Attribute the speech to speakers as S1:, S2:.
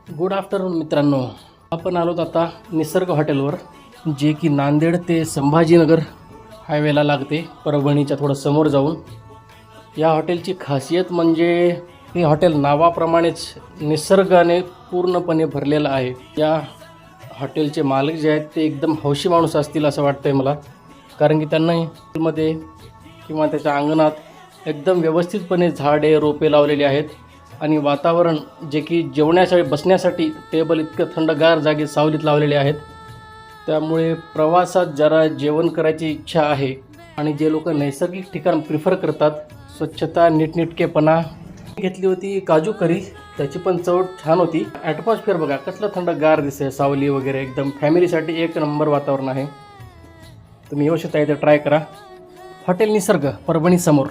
S1: Good afternoon मित्रांनो. आपण आलोत आता निसर्ग हॉटेलवर, जे की नांदेड ते संभाजीनगर हायवेला लागते, परभणीच्या थोडं समोर जाऊन. या हॉटेलची खासियत म्हणजे हे हॉटेल नावाप्रमाणेच निसर्गाने पूर्णपणे भरलेलं आहे. या हॉटेलचे मालक जे आहेत ते एकदम हौशी माणूस असतील असं वाटतंय मला, कारण की त्यांना हॉटेलमध्ये किंवा त्याच्या अंगणात एकदम व्यवस्थितपणे झाडे रोपे लावलेली आहेत आणि वातावरण जे की जेवण्यासाठी बसण्यासाठी टेबल इतकं थंडगार जागी सावलीत लावलेले आहेत. त्यामुळे प्रवासात जरा जेवण करायची इच्छा आहे आणि जे लोक नैसर्गिक ठिकाण प्रिफर करतात, स्वच्छता नीटनेटकेपणा, घेतली होती काजू करी, त्याची पण चव छान होती. ॲटमॉस्फिअर बघा कसलं थंडगार दिसते, सावली वगैरे एकदम फॅमिलीसाठी एक नंबर वातावरण आहे. तुम्ही येऊ शकता, इथे ट्राय करा. हॉटेल निसर्ग, परभणी समोर.